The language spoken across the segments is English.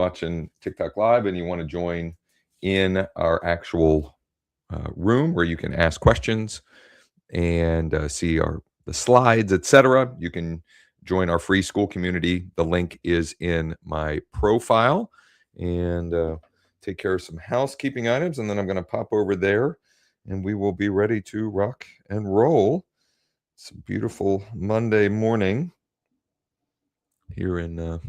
watching TikTok Live and you want to join in our actual room where you can ask questions and see the slides, etc., you can join our free school community. The link is in my profile. And take care of some housekeeping items, and then I'm going to pop over there, and we will be ready to rock and roll. It's a beautiful Monday morning here in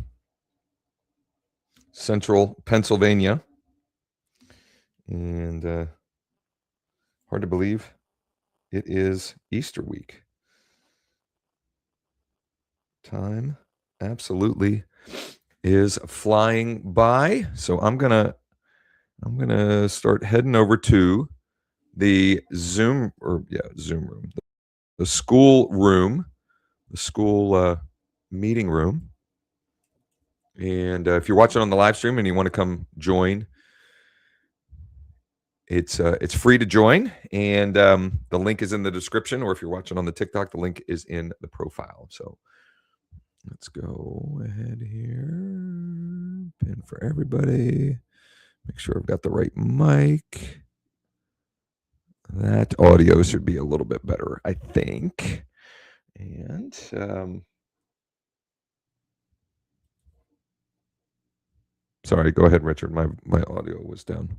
central Pennsylvania, and hard to believe it is Easter week. Time absolutely is flying by. So I'm gonna start heading over to the Zoom room, the school room, the school meeting room. And if you're watching on the live stream and you want to come join, it's free to join, and the link is in the description. Or if you're watching on the TikTok, the link is in the profile. So let's go ahead here. Pin for everybody. Make sure I've got the right mic. That audio should be a little bit better, I think. And sorry, go ahead, Richard. My audio was down.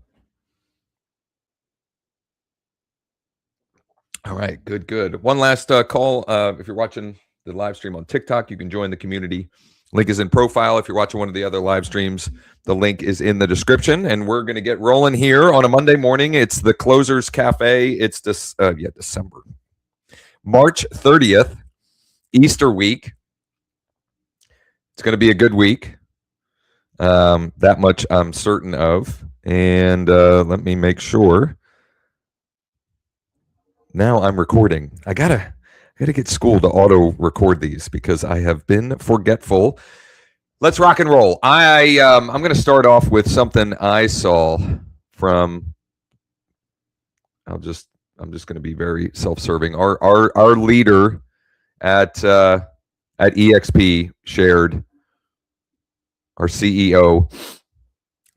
All right, good. One last call. If you're watching the live stream on TikTok, you can join the community. Link is in profile. If you're watching one of the other live streams, the link is in the description. And we're going to get rolling here on a Monday morning. It's the Closers Cafe. It's December. March 30th, Easter week. It's going to be a good week. That much I'm certain of. And let me make sure. Now I'm recording. I gotta get school to auto record these because I have been forgetful. Let's rock and roll. I'm going to start off with something I saw from. I'm just going to be very self-serving. Our leader at EXP shared. Our CEO,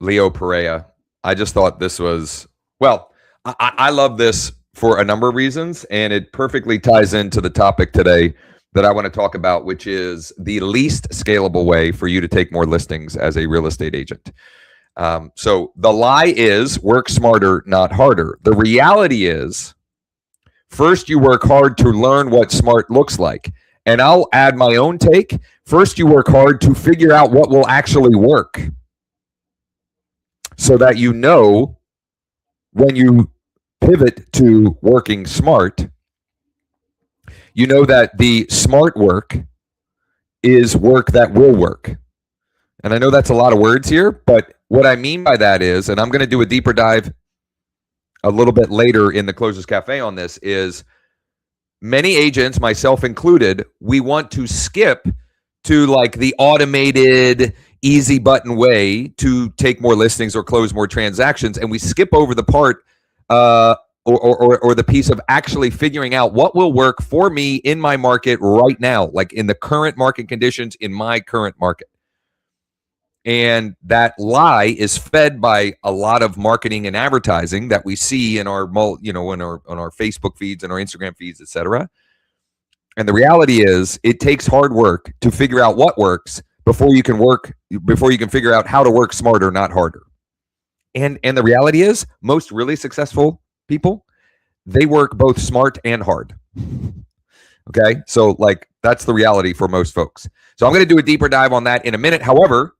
Leo Pereira. I just thought this was I love this for a number of reasons, and it perfectly ties into the topic today that I want to talk about, which is the least scalable way for you to take more listings as a real estate agent. So the lie is work smarter, not harder. The reality is, first you work hard to learn what smart looks like. And I'll add my own take. First, you work hard to figure out what will actually work so that you know when you pivot to working smart, you know that the smart work is work that will work. And I know that's a lot of words here, but what I mean by that is, and I'm going to do a deeper dive a little bit later in the Closers Cafe on this, is many agents, myself included, we want to skip to like the automated, easy button way to take more listings or close more transactions, and we skip over the part or the piece of actually figuring out what will work for me in my market right now, like in the current market conditions in my current market. And that lie is fed by a lot of marketing and advertising that we see in our, on our Facebook feeds and our Instagram feeds, etc. And the reality is, it takes hard work to figure out what works before you can figure out how to work smarter, not harder. And the reality is, most really successful people, they work both smart and hard. Okay, so like that's the reality for most folks. So I'm going to do a deeper dive on that in a minute. However,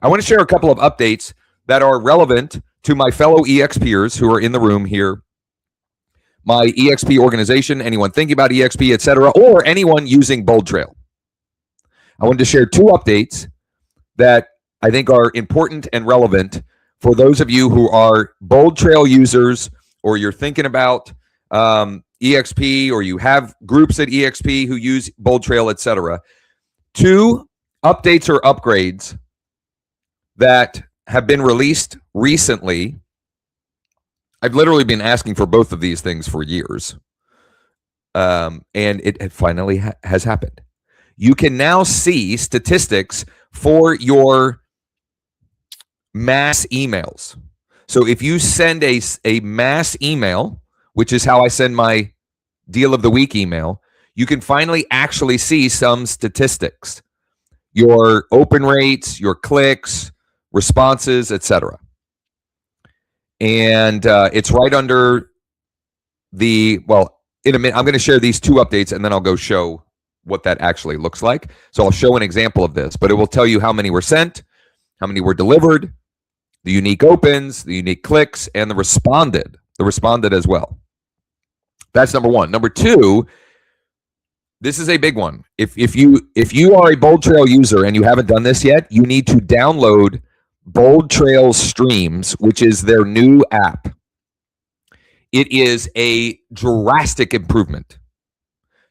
I want to share a couple of updates that are relevant to my fellow EXPers who are in the room here. My EXP organization, anyone thinking about EXP, etc., or anyone using Bold Trail. I wanted to share two updates that I think are important and relevant for those of you who are Bold Trail users, or you're thinking about EXP, or you have groups at EXP who use Bold Trail, etc. Two updates or upgrades that have been released recently. I've literally been asking for both of these things for years. And it finally has happened. You can now see statistics for your mass emails. So if you send a mass email, which is how I send my deal of the week email, you can finally actually see some statistics, your open rates, your clicks, responses, etc. And it's right under in a minute, I'm going to share these two updates and then I'll go show what that actually looks like. So I'll show an example of this, but it will tell you how many were sent, how many were delivered, the unique opens, the unique clicks, and the responded as well. That's number one. Number two, this is a big one. If you are a Bold Trail user and you haven't done this yet, you need to download Bold Trail Streams, which is their new app. It is a drastic improvement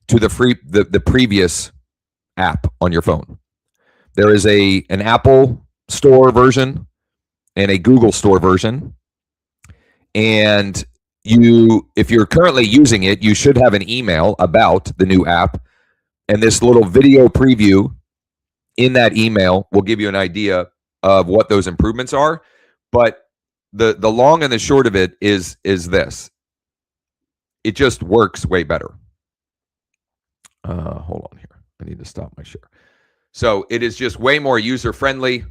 to the previous app on your phone. There is an Apple Store version and a Google Store version. And if you're currently using it, you should have an email about the new app. And this little video preview in that email will give you an idea of what those improvements are. But the long and the short of it is this. It just works way better. Hold on here. I need to stop my share. So it is just way more user-friendly.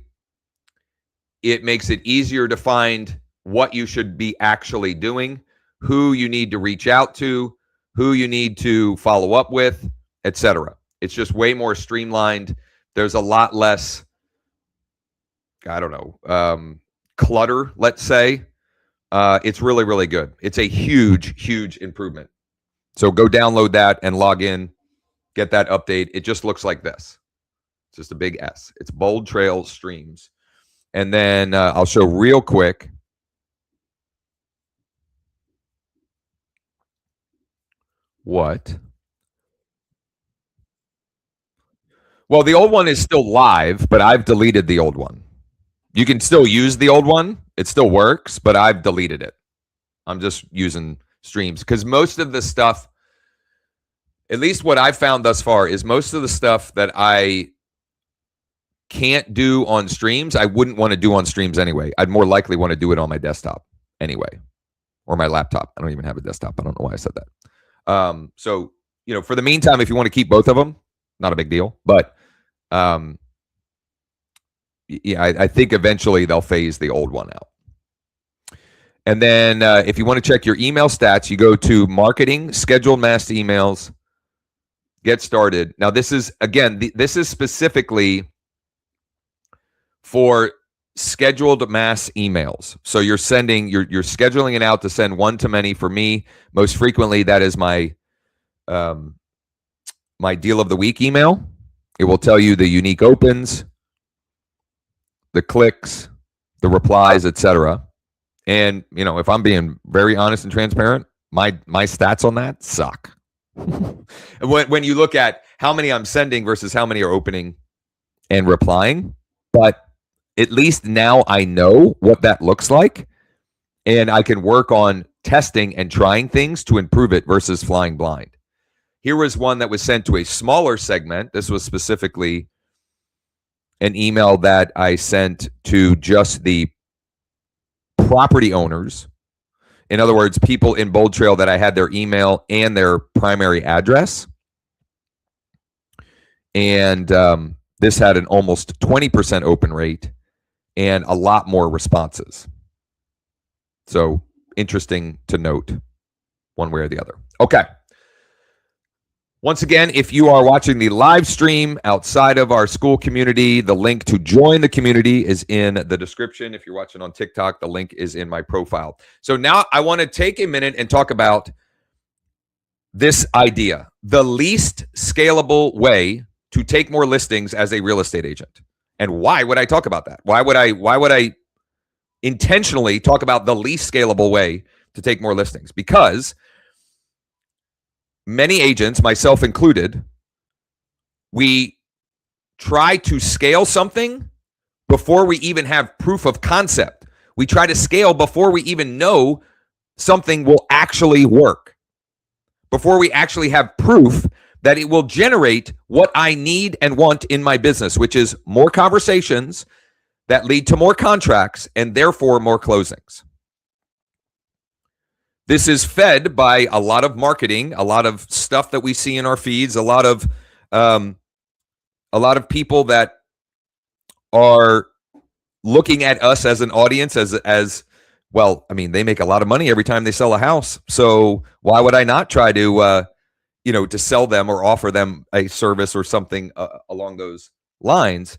It makes it easier to find what you should be actually doing, who you need to reach out to, who you need to follow up with, etc. It's just way more streamlined. There's a lot less, clutter, let's say. It's really, really good. It's a huge, huge improvement. So go download that and log in, get that update. It just looks like this. It's just a big S. It's Bold Trail Streams. And then I'll show real quick. What? Well, the old one is still live, but I've deleted the old one. You can still use the old one. It still works, but I've deleted it. I'm just using Streams because most of the stuff, at least what I've found thus far, is most of the stuff that I can't do on Streams, I wouldn't want to do on Streams anyway. I'd more likely want to do it on my desktop anyway, or my laptop. I don't even have a desktop. I don't know why I said that. So, for the meantime, if you want to keep both of them, not a big deal. But I think eventually they'll phase the old one out. And then if you want to check your email stats, you go to Marketing, Scheduled Mass Emails, Get Started. Now, this is, again, this is specifically for scheduled mass emails. So you're scheduling it out to send one-to-many. For me, most frequently, that is my my deal of the week email. It will tell you the unique opens, the clicks, the replies, etc. And if I'm being very honest and transparent, my stats on that suck. when you look at how many I'm sending versus how many are opening and replying, but at least now I know what that looks like, and I can work on testing and trying things to improve it versus flying blind. Here was one that was sent to a smaller segment. This was specifically an email that I sent to just the property owners. In other words, people in Bold Trail that I had their email and their primary address. And this had an almost 20% open rate and a lot more responses. So interesting to note one way or the other. Okay. Once again, if you are watching the live stream outside of our school community, the link to join the community is in the description. If you're watching on TikTok, the link is in my profile. So now I want to take a minute and talk about this idea, the least scalable way to take more listings as a real estate agent. And why would I talk about that? Why would I intentionally talk about the least scalable way to take more listings? Because many agents, myself included, we try to scale something before we even have proof of concept. We try to scale before we even know something will actually work, before we actually have proof that it will generate what I need and want in my business, which is more conversations that lead to more contracts and therefore more closings. This is fed by a lot of marketing, a lot of stuff that we see in our feeds, a lot of people that are looking at us as an audience as well. I mean, they make a lot of money every time they sell a house, so why would I not try to to sell them or offer them a service or something along those lines?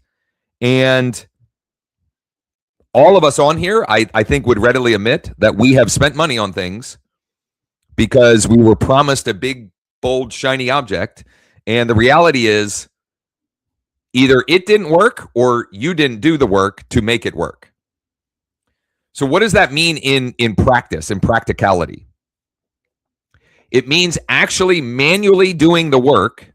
And all of us on here, I think, would readily admit that we have spent money on things because we were promised a big, bold, shiny object. And the reality is either it didn't work or you didn't do the work to make it work. So what does that mean in practice, in practicality? It means actually manually doing the work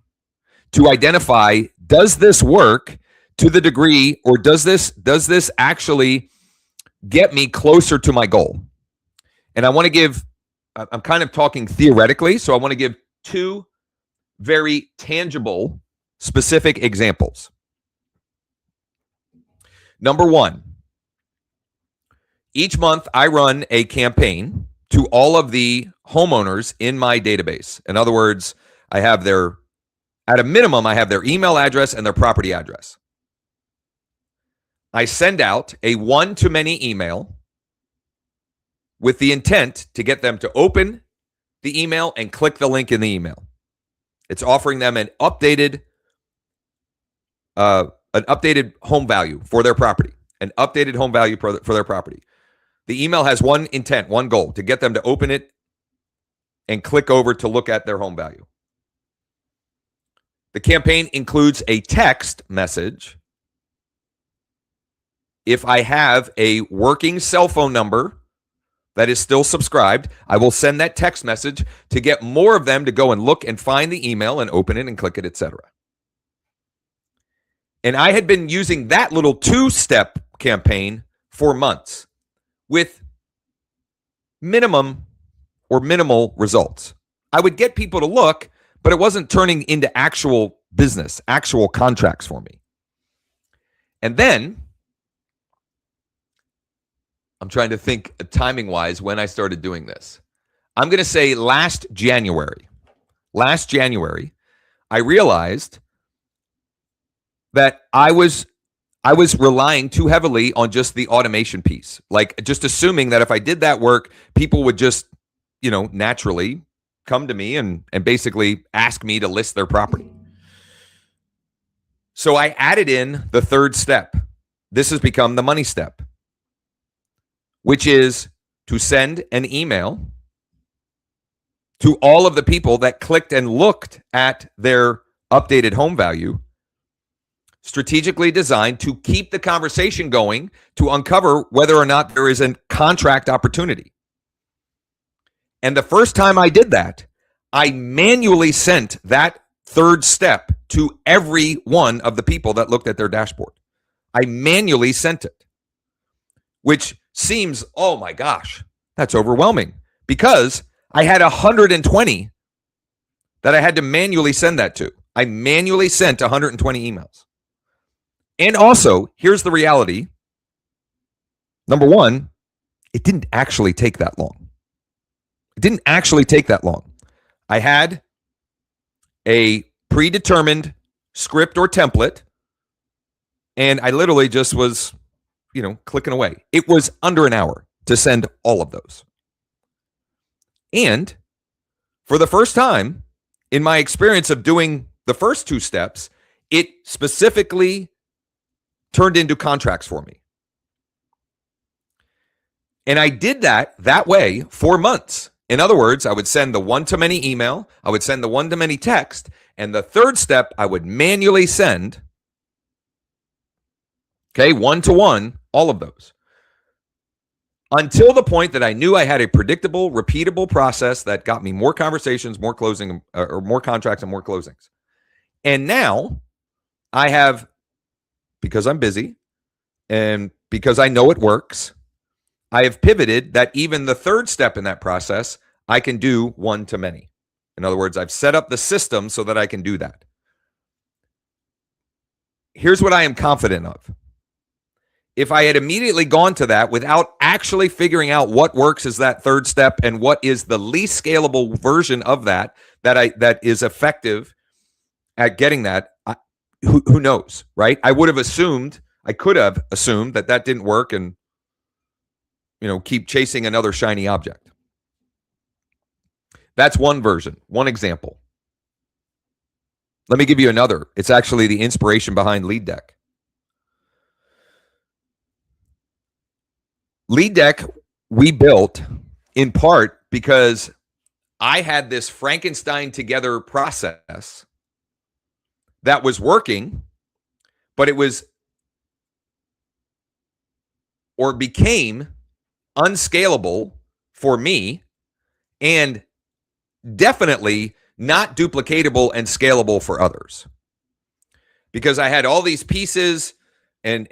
to identify, does this work to the degree, or does this actually get me closer to my goal? And I want to give, I'm kind of talking theoretically, so I want to give two very tangible, specific examples. Number one, each month I run a campaign to all of the homeowners in my database. In other words, I have at a minimum, I have their email address and their property address. I send out a one-to-many email with the intent to get them to open the email and click the link in the email. It's offering them an updated home value for their property, an updated home value for their property. The email has one intent, one goal, to get them to open it and click over to look at their home value. The campaign includes a text message. If I have a working cell phone number that is still subscribed, I will send that text message to get more of them to go and look and find the email and open it and click it, etc. And I had been using that little two-step campaign for months with minimal results. I would get people to look, but it wasn't turning into actual business, actual contracts for me. And then I'm trying to think timing-wise when I started doing this. I'm going to say last January, I realized that I was relying too heavily on just the automation piece, like just assuming that if I did that work, people would just, naturally come to me and basically ask me to list their property. So I added in the third step. This has become the money step, which is to send an email to all of the people that clicked and looked at their updated home value, strategically designed to keep the conversation going, to uncover whether or not there is a contract opportunity. And the first time I did that, I manually sent that third step to every one of the people that looked at their dashboard. I manually sent it, which seems, oh my gosh, that's overwhelming, because I had 120 that I had to manually send that to. I manually sent 120 emails. And also, here's the reality. Number one, it didn't actually take that long. I had a predetermined script or template, and I literally just was, clicking away. It was under an hour to send all of those. And for the first time in my experience of doing the first two steps, it specifically turned into contracts for me. And I did that way for months. In other words, I would send the one-to-many email, I would send the one-to-many text, and the third step I would manually send, one-to-one, all of those. Until the point that I knew I had a predictable, repeatable process that got me more conversations, more closing, or more contracts and more closings. And now I have, because I'm busy and because I know it works, I have pivoted that even the third step in that process, I can do one-to-many. In other words, I've set up the system so that I can do that. Here's what I am confident of. if I had immediately gone to that without actually figuring out what works as that third step and what is the least scalable version of that is effective at getting that, who knows, right? I could have assumed that didn't work and, keep chasing another shiny object. That's one version, one example. Let me give you another. It's actually the inspiration behind Lead Deck. Lead Deck we built in part because I had this Frankenstein together process that was working, but it was or became unscalable for me and definitely not duplicatable and scalable for others. Because I had all these pieces and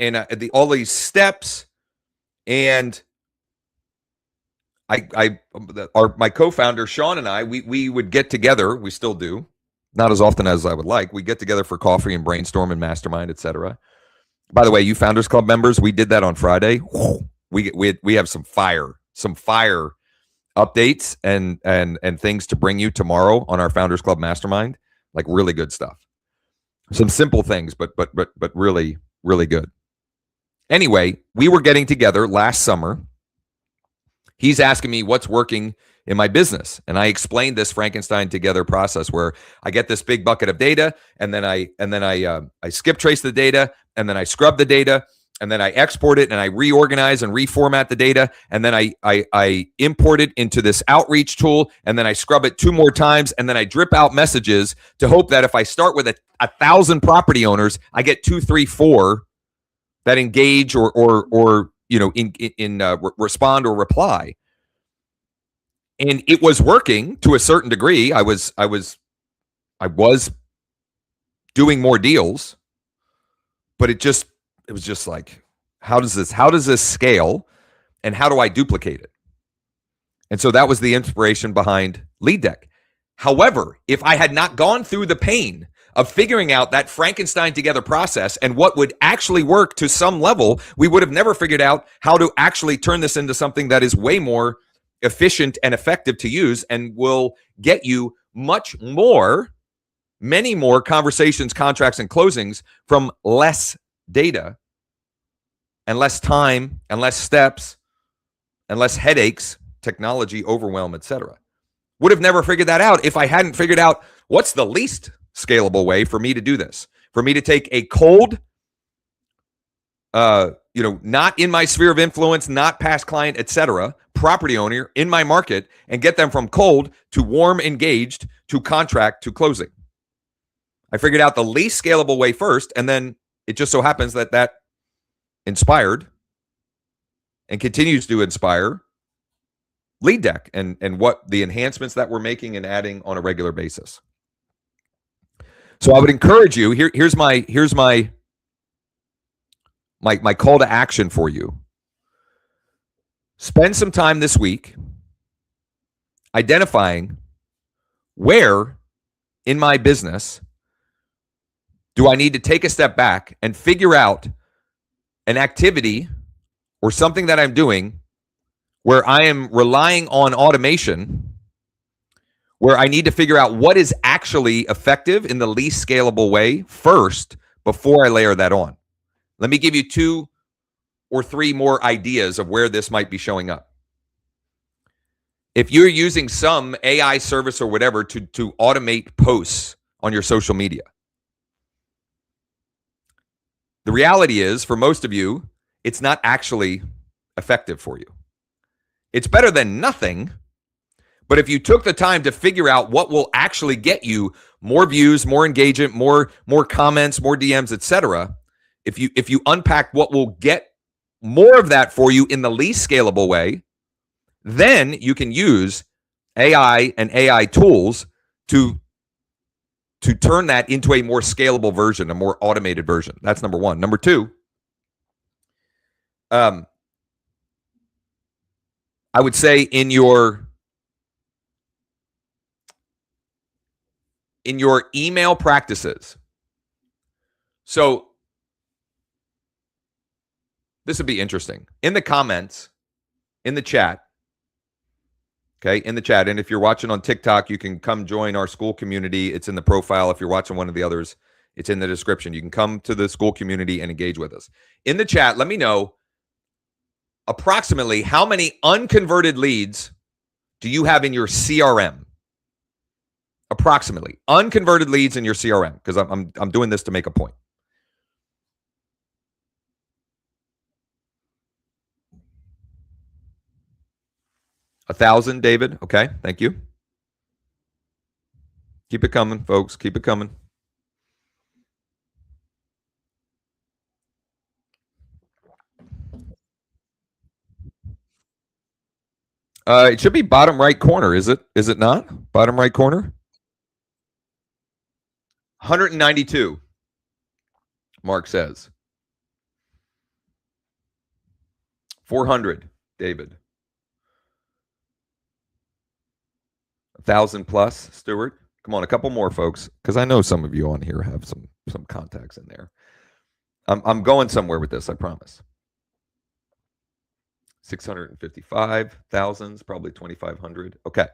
all these steps, and my co-founder Sean and I, we would get together. We still do, not as often as I would like. We get together for coffee and brainstorm and mastermind, etc. By the way, you Founders Club members, we did that on Friday. We have some fire updates and things to bring you tomorrow on our Founders Club mastermind. Like really good stuff. Some simple things, but really, really good. Anyway, we were getting together last summer. He's asking me what's working in my business. And I explained this Frankenstein together process where I get this big bucket of data, and then I skip trace the data, and then I scrub the data, and then I export it, and I reorganize and reformat the data, and then I import it into this outreach tool, and then I scrub it 2 more times, and then I drip out messages to hope that if I start with 1,000 property owners, I get 2, 3, 4 that engage or respond or reply. And it was working to a certain degree. I was doing more deals, but it was just like, how does this scale, and how do I duplicate it? And so that was the inspiration behind Lead Deck. However, if I had not gone through the pain of figuring out that Frankenstein together process and what would actually work to some level, we would have never figured out how to actually turn this into something that is way more efficient and effective to use and will get you many more conversations, contracts, and closings from less data and less time and less steps and less headaches, technology overwhelm, etc. Would have never figured that out if I hadn't figured out what's the least scalable way for me to do this, for me to take a cold, not in my sphere of influence, not past client, etc., property owner in my market, and get them from cold to warm, engaged, to contract, to closing. I figured out the least scalable way first, and then it just so happens that inspired and continues to inspire Lead Deck and what the enhancements that we're making and adding on a regular basis. So I would encourage you, here's my call to action for you. Spend some time this week identifying where in my business do I need to take a step back and figure out an activity or something that I'm doing where I am relying on automation, where I need to figure out what is actually effective in the least scalable way first before I layer that on. Let me give you 2 or 3 more ideas of where this might be showing up. If you're using some AI service or whatever to automate posts on your social media, the reality is, for most of you, it's not actually effective for you. It's better than nothing, but if you took the time to figure out what will actually get you more views, more engagement, more comments, more DMs, etc., if you unpack what will get more of that for you in the least scalable way, then you can use AI and AI tools to turn that into a more scalable version, a more automated version. That's number 1. Number 2, I would say in your email practices. So This would be interesting. In the comments, in the chat, okay, in the chat. And if you're watching on TikTok, you can come join our school community. It's in the profile. If you're watching one of the others, it's in the description. You can come to the school community and engage with us. In the chat, let me know approximately how many unconverted leads do you have in your CRM? Approximately unconverted leads in your CRM, because I'm doing this to make a point. $1,000, David. Okay, thank you. Keep it coming, folks. Keep it coming. It should be bottom right corner. Is it? Is it not? Bottom right corner. 192. Mark says. 400, David. 1,000 plus, Stuart. Come on, a couple more, folks, because I know some of you on here have some contacts in there. I'm going somewhere with this, I promise. 655,000, probably 2,500. Okay,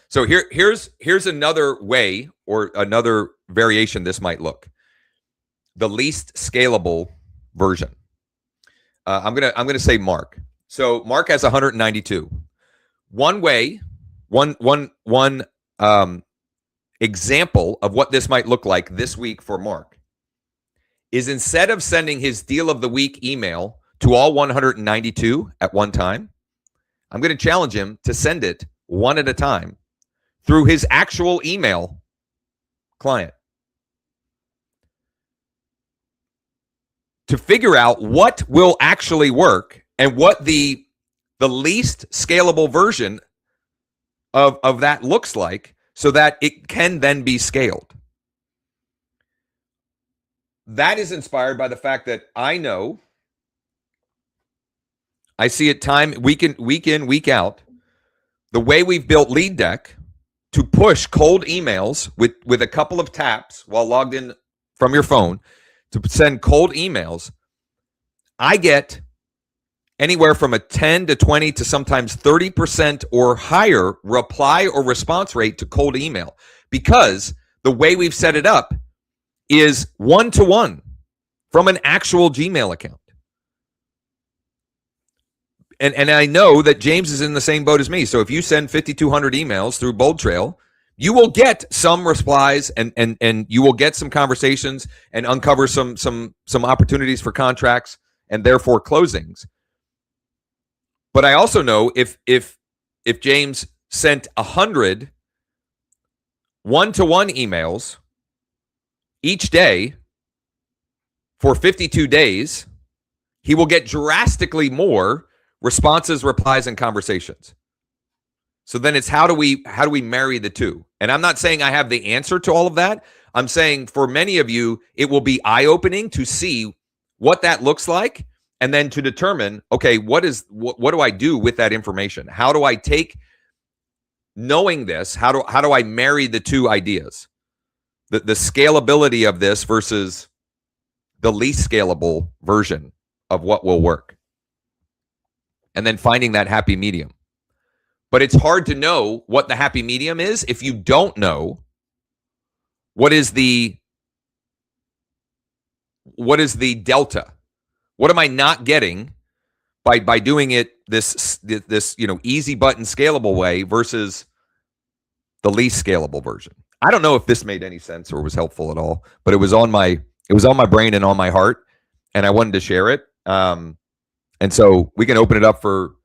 so here's another way or another variation this might look. The least scalable version. I'm gonna say Mark. So Mark has 192. One way, one example of what this might look like this week for Mark is instead of sending his deal of the week email to all 192 at one time, I'm going to challenge him to send it one at a time through his actual email client to figure out what will actually work and what the least scalable version of that looks like, so that it can then be scaled. That is inspired by the fact that I know, I see it week in, week out, the way we've built Lead Deck to push cold emails with a couple of taps while logged in from your phone to send cold emails. I get anywhere from a 10 to 20 to sometimes 30% or higher reply or response rate to cold email, because the way we've set it up is one-to-one from an actual Gmail account. And I know that James is in the same boat as me. So if you send 5,200 emails through Bold Trail, you will get some replies and you will get some conversations and uncover some opportunities for contracts and therefore closings. But I also know if James sent 100 one-to-one emails each day for 52 days, he will get drastically more responses, replies, and conversations. So then it's how do we marry the two? And I'm not saying I have the answer to all of that. I'm saying for many of you, it will be eye-opening to see what that looks like, and then to determine, okay, what do I do with that information? How do I take knowing this? How do I marry the two ideas? The scalability of this versus the least scalable version of what will work. And then finding that happy medium. But it's hard to know what the happy medium is if you don't know what is the delta. What am I not getting by doing it this easy button scalable way versus the least scalable version? I don't know if this made any sense or was helpful at all, but it was on my brain and on my heart, and I wanted to share it. And so we can open it up for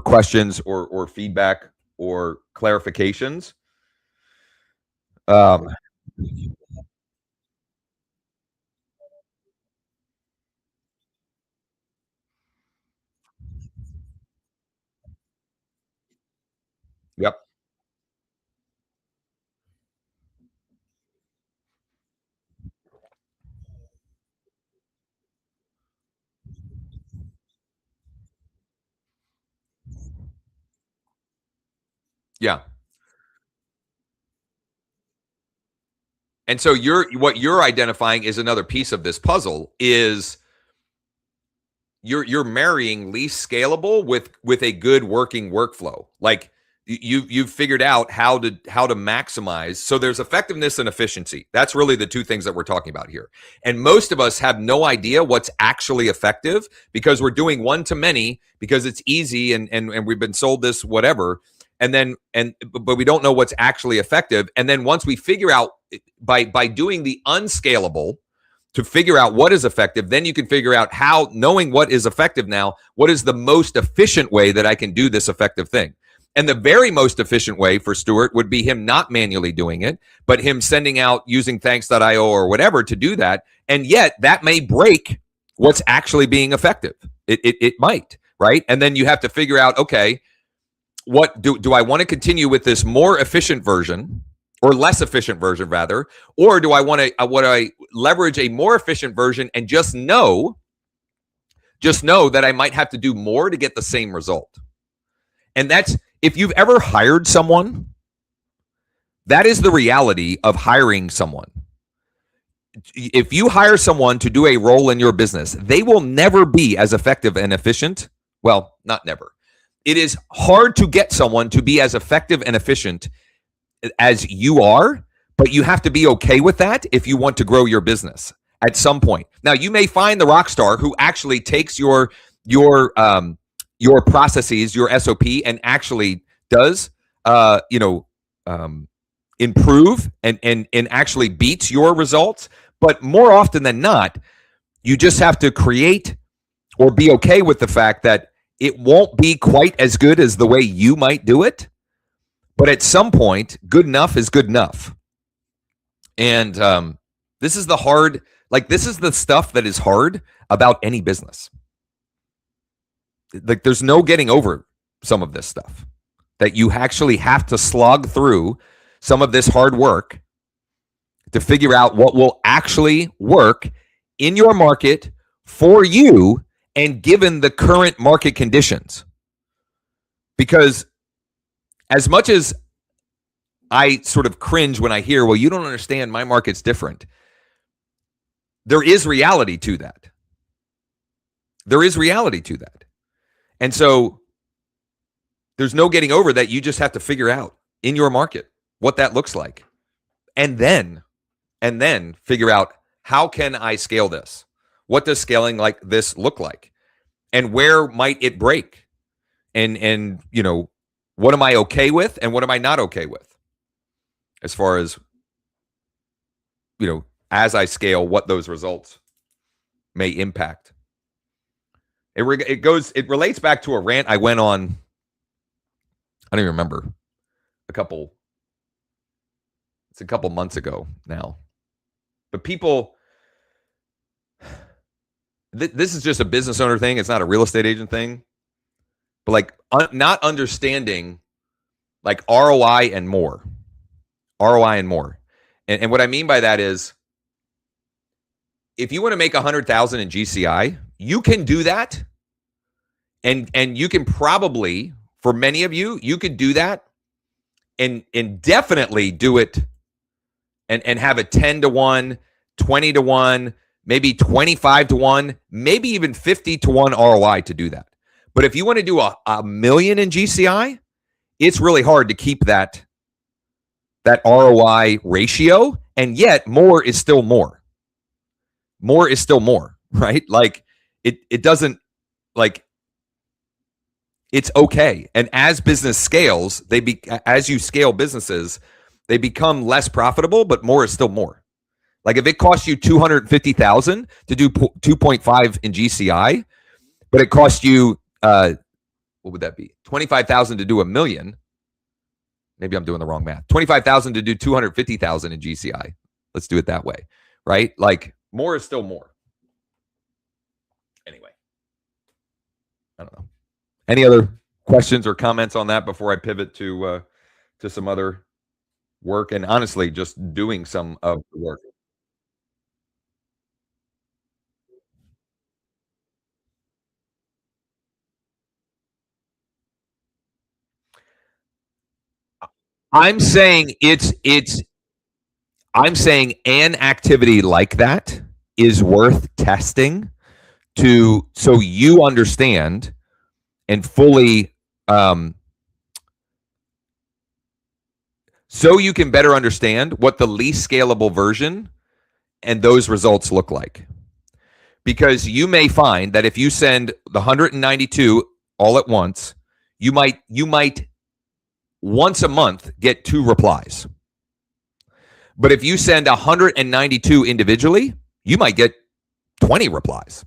questions or feedback or clarifications. Yep. Yeah. And so what you're identifying is another piece of this puzzle is you're marrying least scalable with a good working workflow. Like you've figured out how to maximize. So there's effectiveness and efficiency. That's really the two things that we're talking about here. And most of us have no idea what's actually effective because we're doing one to many because it's easy and we've been sold this whatever. But we don't know what's actually effective. And then once we figure out by doing the unscalable to figure out what is effective, then you can figure out how, knowing what is effective now, what is the most efficient way that I can do this effective thing. And the very most efficient way for Stuart would be him not manually doing it, but him sending out using thanks.io or whatever to do that. And yet that may break what's actually being effective. It might, right? And then you have to figure out, okay, what do I want to continue with this more efficient version or less efficient version rather, or do I want to leverage a more efficient version and just know that I might have to do more to get the same result. And that's, if you've ever hired someone, that is the reality of hiring someone. If you hire someone to do a role in your business, they will never be as effective and efficient. Well, not never. It is hard to get someone to be as effective and efficient as you are, but you have to be okay with that if you want to grow your business at some point. Now, you may find the rock star who actually takes your processes, your SOP, and actually does improve and actually beats your results. But more often than not, you just have to create or be okay with the fact that it won't be quite as good as the way you might do it. But at some point, good enough is good enough. And this is the stuff that is hard about any business. Like, there's no getting over some of this stuff, that you actually have to slog through some of this hard work to figure out what will actually work in your market for you and given the current market conditions. Because as much as I sort of cringe when I hear, well, you don't understand, my market's different, there is reality to that. There is reality to that. And so there's no getting over that. You just have to figure out in your market what that looks like. And then figure out, how can I scale this? What does scaling like this look like? And where might it break? And what am I okay with and what am I not okay with? As far as, as I scale, what those results may impact. It relates back to a rant I went on, I don't even remember, it's a couple months ago now. But people, this is just a business owner thing. It's not a real estate agent thing. But not understanding ROI and more. And what I mean by that is, if you want to make 100,000 in GCI, you can do that. And you can probably, for many of you, you could do that and definitely do it and have a 10-to-1, 20-to-1, maybe 25-to-1, maybe even 50-to-1 ROI to do that. But if you want to do a million in GCI, it's really hard to keep that ROI ratio, and yet more is still more. More is still more, right? It doesn't, it's okay. And as business scales, as you scale businesses, they become less profitable, but more is still more. If it costs you $250,000 to do 2.5 in GCI, but it costs you what would that be? $25,000 to do $1 million. Maybe I'm doing the wrong math. $25,000 to do $250,000 in GCI. Let's do it that way, right? More is still more. Anyway, I don't know. Any other questions or comments on that before I pivot to some other work, and honestly, just doing some of the work? I'm saying I'm saying an activity like that is worth testing so you understand and fully so you can better understand what the least scalable version and those results look like. Because you may find that if you send the 192 all at once, you might once a month get 2 replies. But if you send 192 individually, you might get 20 replies.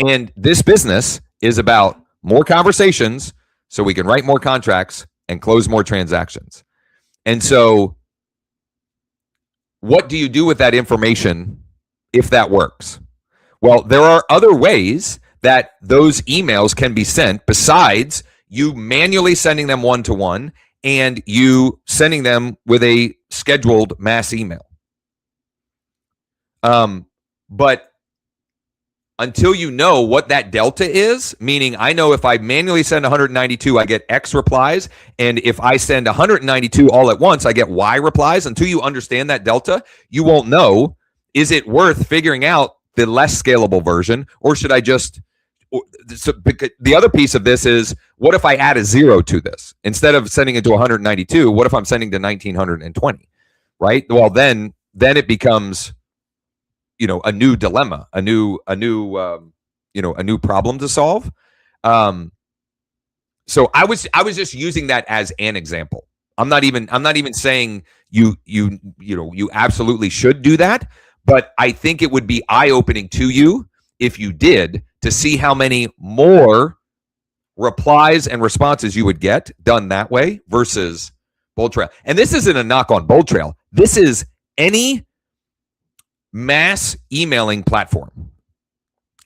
And this business is about more conversations so we can write more contracts and close more transactions. And so what do you do with that information if that works? Well, there are other ways that those emails can be sent besides you manually sending them one-to-one and you sending them with a scheduled mass email. But until you know what that delta is, meaning I know if I manually send 192, I get X replies, and if I send 192 all at once, I get Y replies. Until you understand that delta, you won't know, is it worth figuring out the less scalable version, or should I just... So the other piece of this is, what if I add a 0 to this? Instead of sending it to 192, what if I'm sending to 1920, right? Well, then it becomes... a new dilemma, a new problem to solve. So I was just using that as an example. I'm not even saying you absolutely should do that, but I think it would be eye-opening to you if you did, to see how many more replies and responses you would get done that way versus Bold Trail. And this isn't a knock on Bold Trail. This is any mass emailing platform,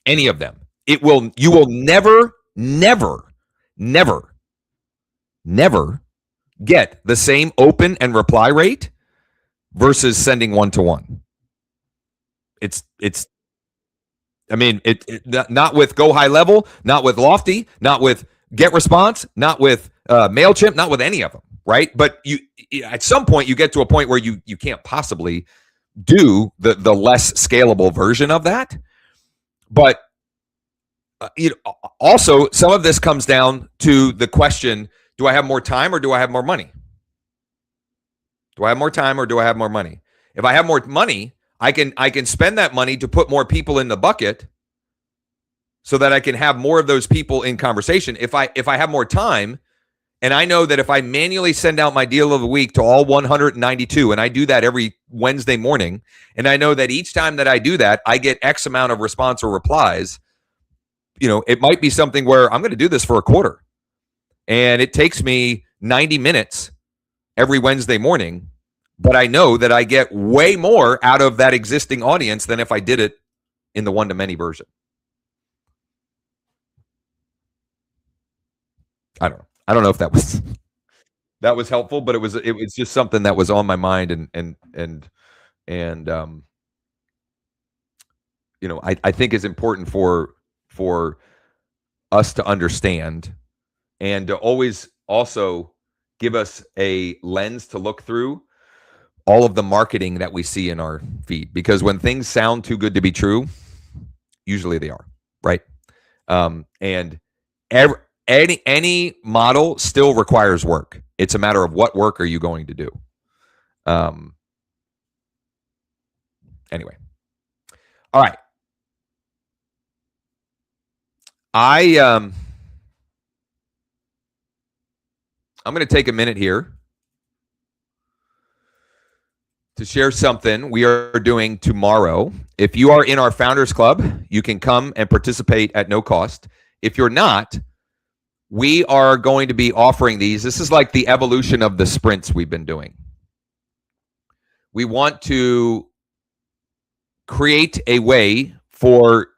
any of them. You will never get the same open and reply rate versus sending one-to-one. Not with Go High Level, not with Lofty, not with Get Response, not with MailChimp, not with any of them, right? But you, at some point, you get to a point where you can't possibly do the less scalable version of that. But also, some of this comes down to the question, do I have more time or do I have more money? Do I have more time or do I have more money? If I have more money, I can spend that money to put more people in the bucket so that I can have more of those people in conversation. If I have more time, and I know that if I manually send out my deal of the week to all 192, and I do that every Wednesday morning, and I know that each time that I do that, I get X amount of response or replies, it might be something where I'm going to do this for a quarter. And it takes me 90 minutes every Wednesday morning, but I know that I get way more out of that existing audience than if I did it in the one-to-many version. I don't know if that was helpful, but it was just something that was on my mind, and I think is important for us to understand, and to always also give us a lens to look through all of the marketing that we see in our feed, because when things sound too good to be true, usually they are, right? And any model still requires work. It's a matter of what work are you going to do. Anyway, all right. I'm going to take a minute here to share something we are doing tomorrow. If you are in our Founders Club, you can come and participate at no cost. If you're not, we are going to be offering these. This is like the evolution of the sprints we've been doing. We want to create a way for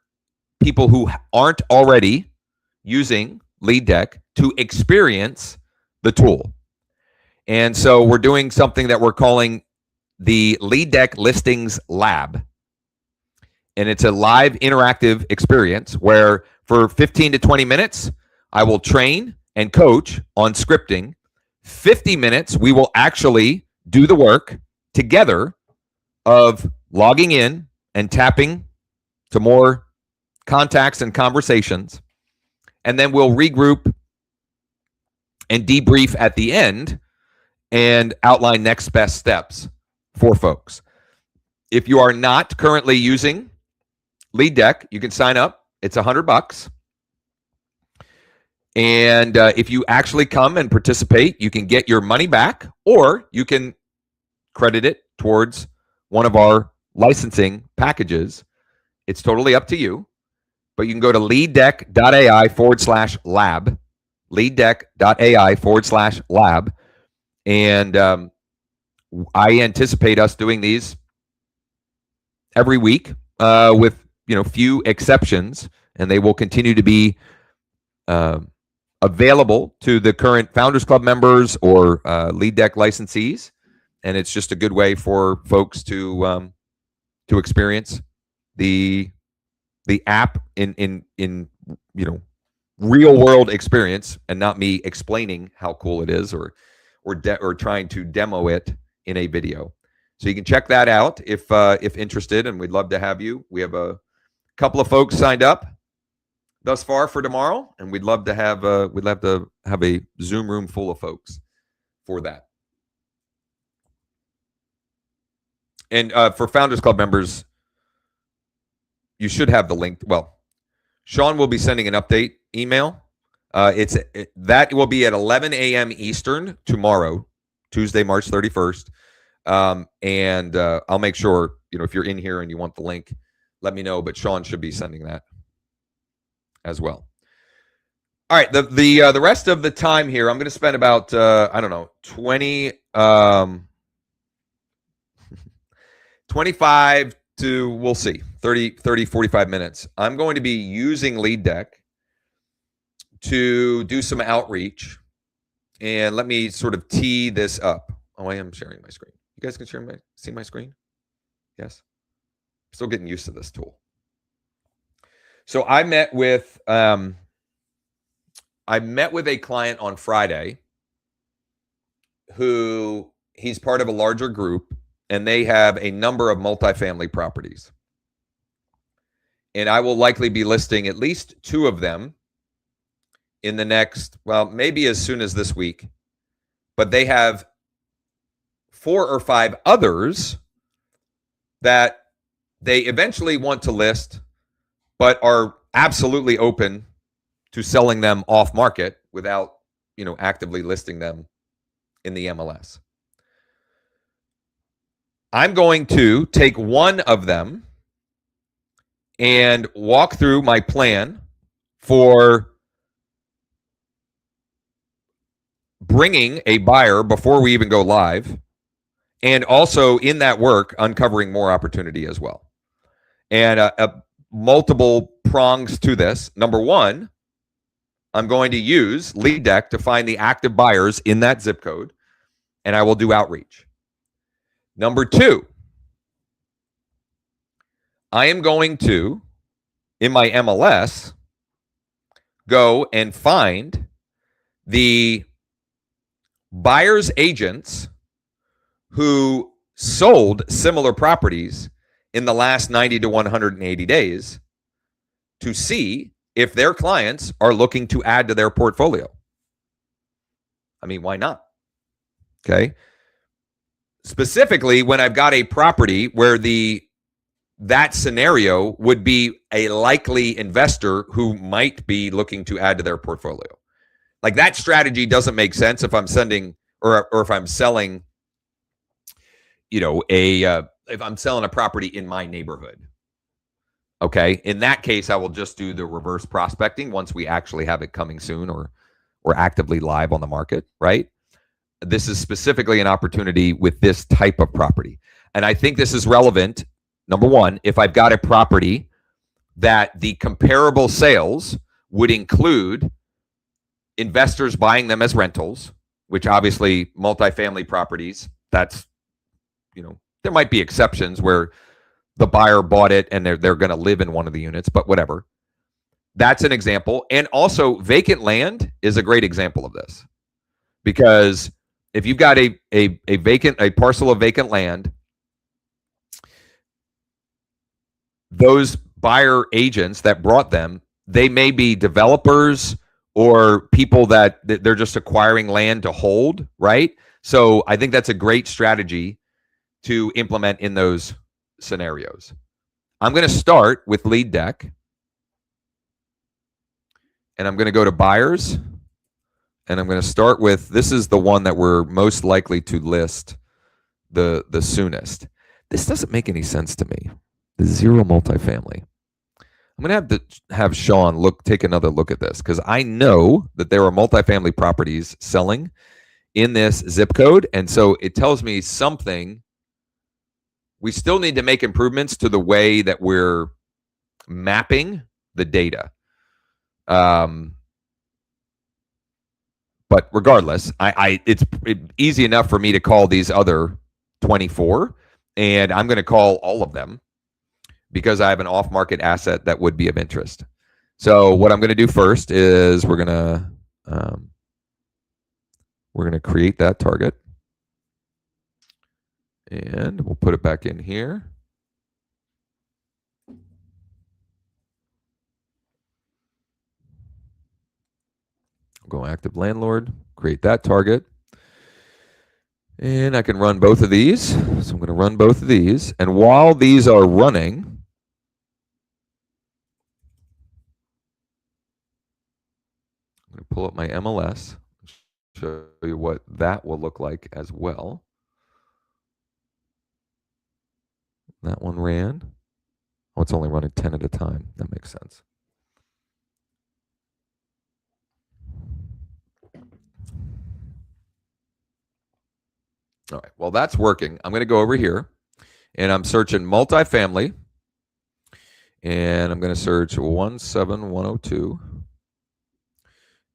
people who aren't already using Lead Deck to experience the tool. And so we're doing something that we're calling the Lead Deck Listings Lab. And it's a live interactive experience where for 15 to 20 minutes, I will train and coach on scripting. 50 minutes, we will actually do the work together of logging in and tapping to more contacts and conversations, and then we'll regroup and debrief at the end and outline next best steps for folks. If you are not currently using Lead Deck, you can sign up. It's $100. And if you actually come and participate, you can get your money back, or you can credit it towards one of our licensing packages. It's totally up to you. But you can go to leaddeck.ai/lab, leaddeck.ai/lab. And I anticipate us doing these every week with few exceptions, and they will continue to be available to the current Founders Club members or Lead Deck licensees. And it's just a good way for folks to experience the app in real world experience, and not me explaining how cool it is or trying to demo it in a video. So you can check that out if interested, and we'd love to have you. We have a couple of folks signed up thus far for tomorrow, and we'd love to have a Zoom room full of folks for that. And for Founders Club members, you should have the link. Well, Sean will be sending an update email. That will be at 11 a.m. Eastern tomorrow, Tuesday, March 31st. And I'll make sure, if you're in here and you want the link, let me know. But Sean should be sending that as well. All right, the rest of the time here, I'm going to spend about 25 to, we'll see, 30, 45 minutes. I'm going to be using Lead Deck to do some outreach. And let me sort of tee this up. Oh, I am sharing my screen. You guys can see my screen? Yes? Still getting used to this tool. So I met with a client on Friday who he's part of a larger group, and they have a number of multifamily properties. And I will likely be listing at least 2 of them in the next, maybe as soon as this week. But they have 4 or 5 others that they eventually want to list, but are absolutely open to selling them off market without, actively listing them in the MLS. I'm going to take one of them and walk through my plan for bringing a buyer before we even go live, and also in that work, uncovering more opportunity as well. And multiple prongs to this. Number one, I'm going to use Lead Deck to find the active buyers in that zip code, and I will do outreach. Number 2, I am going to, in my MLS, go and find the buyer's agents who sold similar properties in the last 90 to 180 days to see if their clients are looking to add to their portfolio. I mean, why not? Okay. Specifically, when I've got a property where that scenario would be a likely investor who might be looking to add to their portfolio. Like, that strategy doesn't make sense if I'm sending or if I'm selling, if I'm selling a property in my neighborhood. Okay. In that case, I will just do the reverse prospecting once we actually have it coming soon or actively live on the market, right? This is specifically an opportunity with this type of property. And I think this is relevant, number one, if I've got a property that the comparable sales would include investors buying them as rentals, which obviously multifamily properties, that's, there might be exceptions where the buyer bought it and they're going to live in one of the units, but whatever. That's an example. And also, vacant land is a great example of this, because if you've got a parcel of vacant land, those buyer agents that brought them, they may be developers or people that they're just acquiring land to hold, right? So I think that's a great strategy to implement in those scenarios. I'm going to start with lead deck, and I'm going to go to buyers, and I'm going to start with, this is the one that we're most likely to list the soonest. This doesn't make any sense to me. The zero multifamily. I'm going to have Sean take another look at this, because I know that there are multifamily properties selling in this zip code, and so it tells me something. We still need to make improvements to the way that we're mapping the data. But regardless, it's easy enough for me to call these other 24, and I'm going to call all of them because I have an off-market asset that would be of interest. So what I'm going to do first is we're going to create that target, and we'll put it back in here. Go active landlord, create that target. And I can run both of these. So I'm going to run both of these. And while these are running, I'm going to pull up my MLS, show you what that will look like as well. That one ran. Oh, it's only running 10 at a time. That makes sense. All right, well, that's working. I'm going to go over here, and I'm searching multifamily, and I'm going to search 17102.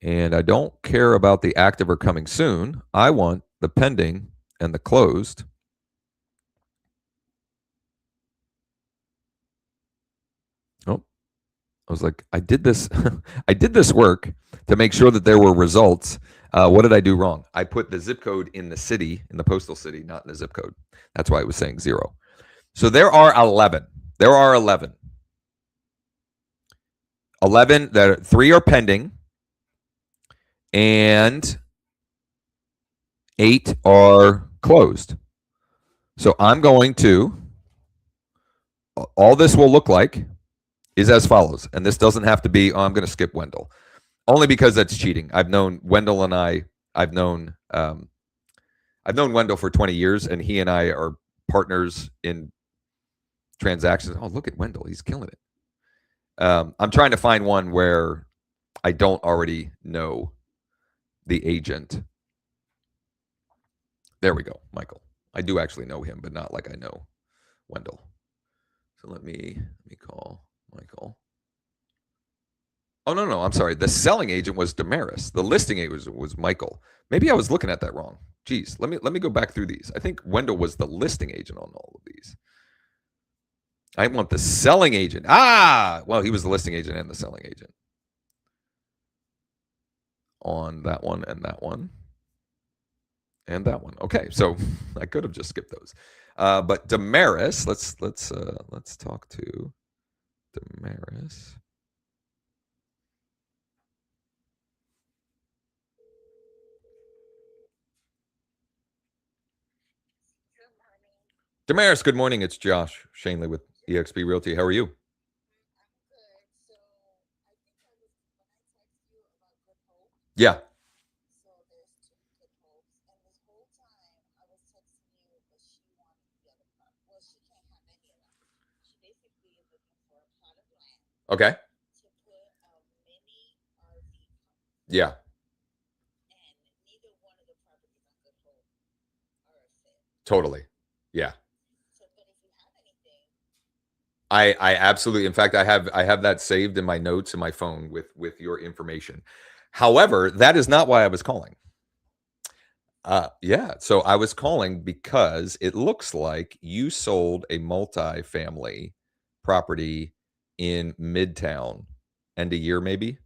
And I don't care about the active or coming soon. I want the pending and the closed. Oh, I was like, I did this. I did this work to make sure that there were results. What did I do wrong? I put the zip code in the city, in the postal city, not in the zip code. That's why it was saying 0. So there are 11. There are 11. 11 that 3 are pending, and 8 are closed. So I'm going to, all this will look like is as follows. And this doesn't have to be, I'm going to skip Wendell. Only because that's cheating. I've known Wendell and I've known Wendell for 20 years, and he and I are partners in transactions. Oh, look at Wendell. He's killing it. I'm trying to find one where I don't already know the agent. There we go, Michael. I do actually know him, but not like I know Wendell. So let me call Michael. Oh, no, I'm sorry. The selling agent was Damaris. The listing agent was Michael. Maybe I was looking at that wrong. Geez, let me go back through these. I think Wendell was the listing agent on all of these. I want the selling agent. Well, he was the listing agent and the selling agent on that one and that one and that one. Okay, so I could have just skipped those. But Damaris, let's talk to Damaris. Damaris, good morning. It's Josh Shanley with eXp Realty. How are you? Yeah. Okay. Yeah. Totally. Yeah. I absolutely. In fact, I have that saved in my notes in my phone with your information. However, that is not why I was calling. Yeah. So I was calling because it looks like you sold a multi-family property in Midtown end of year, maybe.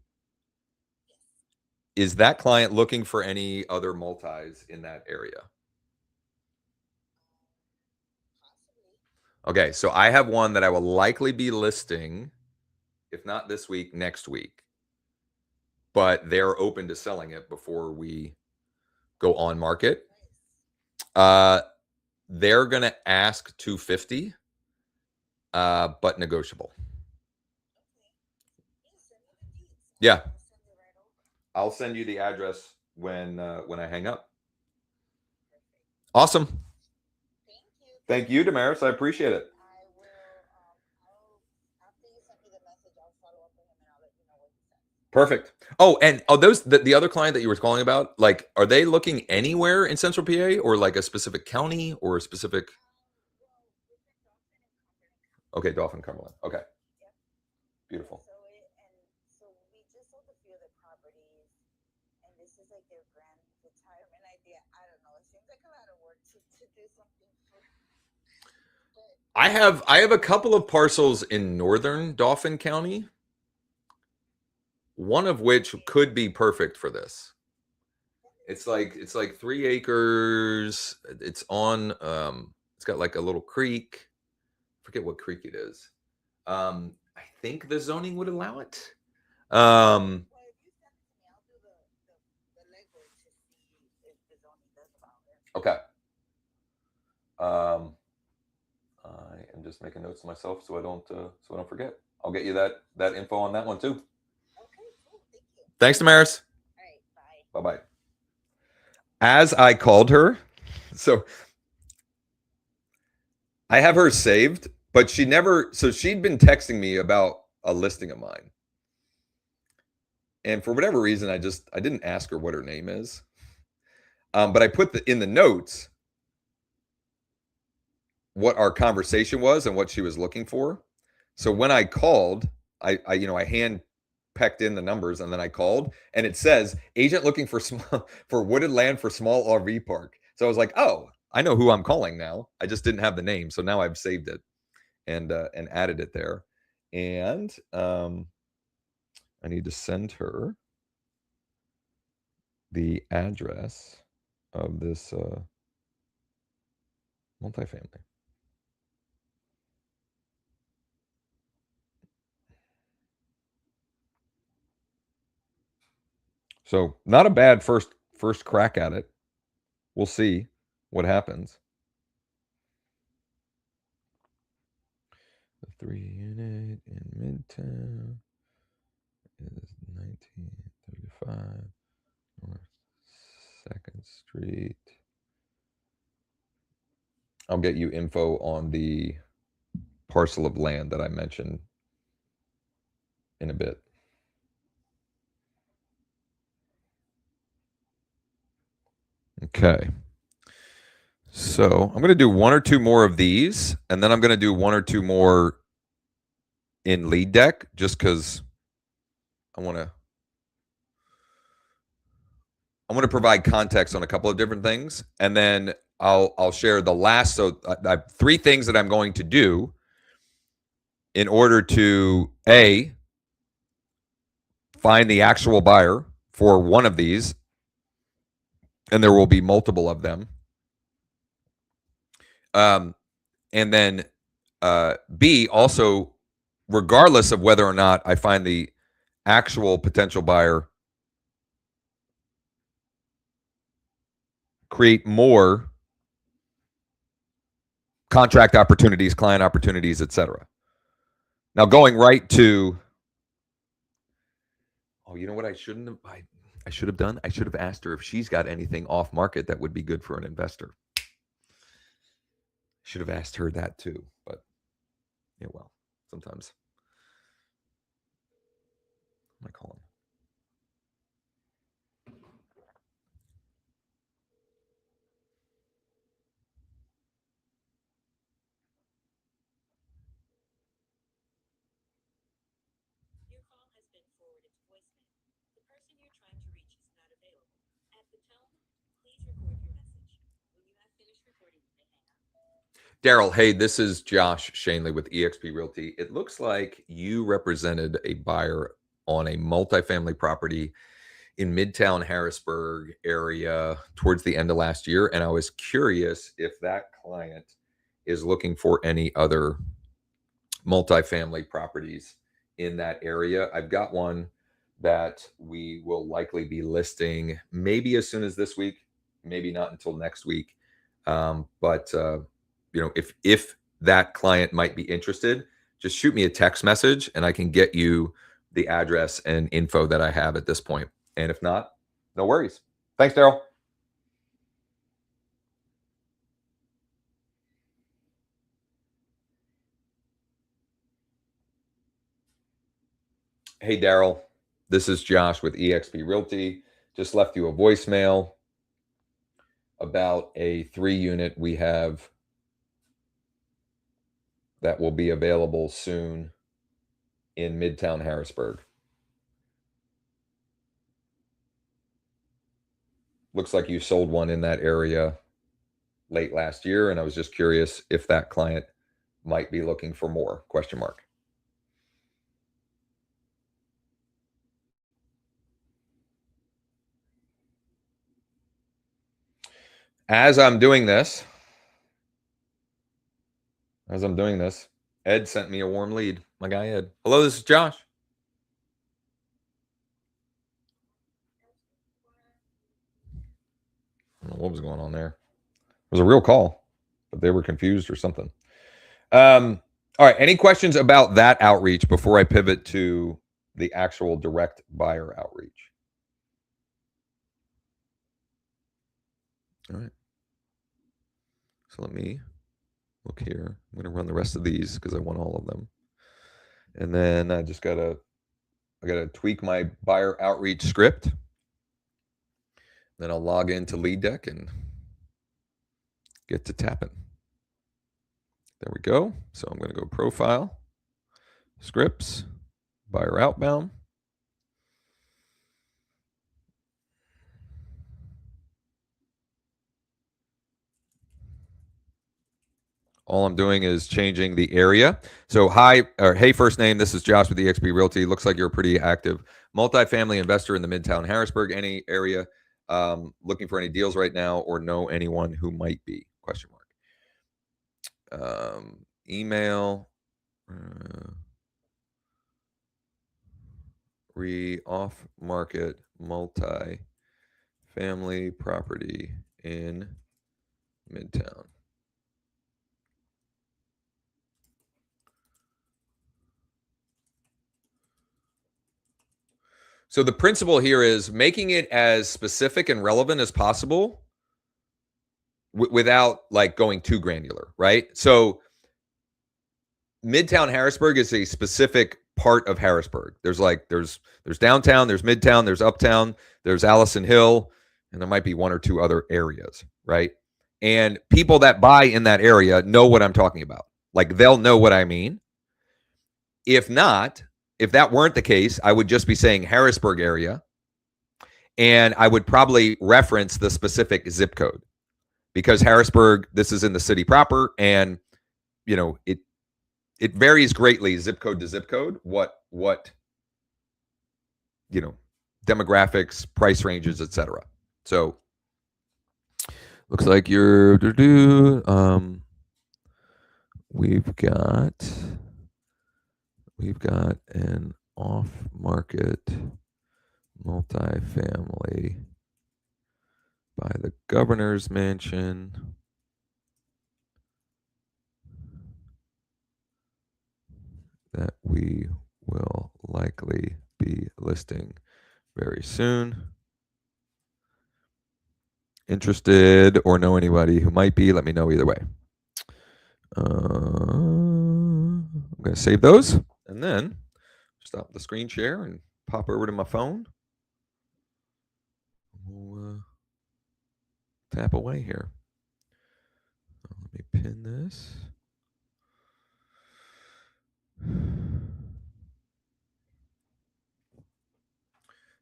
Is that client looking for any other multis in that area? Okay, so I have one that I will likely be listing, if not this week, next week. But they're open to selling it before we go on market. They're going to ask 250, but negotiable. Yeah, I'll send you the address when I hang up. Awesome. Thank you, Damaris. I appreciate it. Perfect. Oh, and those the other client that you were calling about, like, are they looking anywhere in Central PA or like a specific county or a specific? Okay, Dauphin, Cumberland. Okay, beautiful. I have a couple of parcels in northern Dauphin County, one of which could be perfect for this. It's like 3 acres. It's got like a little creek. I forget what creek it is. I think the zoning would allow it. Okay. I am just making notes to myself so I don't forget. I'll get you that info on that one too. Thanks, Damaris. Bye bye. As I called her, so I have her saved, but she never. So she'd been texting me about a listing of mine, and for whatever reason, I didn't ask her what her name is. But I put in the notes what our conversation was and what she was looking for. So when I called, I hand pecked in the numbers and then I called and it says agent looking for for wooded land for small RV park. So I was like, oh, I know who I'm calling now. I just didn't have the name, so now I've saved it and added it there. And I need to send her the address of this multifamily. So not a bad first crack at it. We'll see what happens. The 3-unit in Midtown is 1935 North 2nd Street. I'll get you info on the parcel of land that I mentioned in a bit. Okay. So I'm going to do one or two more of these, and then I'm going to do one or two more in lead deck just because I want to provide context on a couple of different things, and then I'll share the last. So I have 3 things that I'm going to do in order to find the actual buyer for one of these, and there will be multiple of them. And then B, also, regardless of whether or not I find the actual potential buyer, create more contract opportunities, client opportunities, etc. Now, going right to, oh, you know what I shouldn't have, I should have done? I should have asked her if she's got anything off market that would be good for an investor. Should have asked her that too, but yeah, well, sometimes. What am I calling? Daryl, hey, this is Josh Shanley with eXp Realty. It looks like you represented a buyer on a multifamily property in Midtown Harrisburg area towards the end of last year. And I was curious if that client is looking for any other multifamily properties in that area. I've got one that we will likely be listing maybe as soon as this week, maybe not until next week. But if that client might be interested, just shoot me a text message and I can get you the address and info that I have at this point. And if not, no worries. Thanks, Daryl. Hey, Daryl. This is Josh with eXp Realty. Just left you a voicemail about a 3-unit we have that will be available soon in Midtown Harrisburg. Looks like you sold one in that area late last year, and I was just curious if that client might be looking for more, question mark. As I'm doing this, Ed sent me a warm lead. My guy Ed. Hello, this is Josh. I don't know what was going on there. It was a real call, but they were confused or something. All right. Any questions about that outreach before I pivot to the actual direct buyer outreach? All right. So let me look here. I'm going to run the rest of these because I want all of them. And then I just got to tweak my buyer outreach script. Then I'll log into Lead Deck and get to tapping. There we go. So I'm going to go profile, scripts, buyer outbound. All I'm doing is changing the area. So hey, first name, this is Josh with eXp Realty. Looks like you're a pretty active multifamily investor in the Midtown Harrisburg, any area. Looking for any deals right now or know anyone who might be, question mark. Email, off market multi-family property in Midtown. So the principle here is making it as specific and relevant as possible without like going too granular, right? So Midtown Harrisburg is a specific part of Harrisburg. There's downtown, there's Midtown, there's uptown, there's Allison Hill, and there might be one or two other areas, right? And people that buy in that area know what I'm talking about. Like they'll know what I mean. If not, if that weren't the case, I would just be saying Harrisburg area, and I would probably reference the specific zip code because Harrisburg, this is in the city proper, and it varies greatly zip code to zip code what demographics, price ranges, etc. So looks like you're we've got an off-market multifamily by the governor's mansion. That we will likely be listing very soon. Interested or know anybody who might be, let me know either way. I'm going to save those and then stop the screen share and pop over to my phone. We'll tap away here. Let me pin this.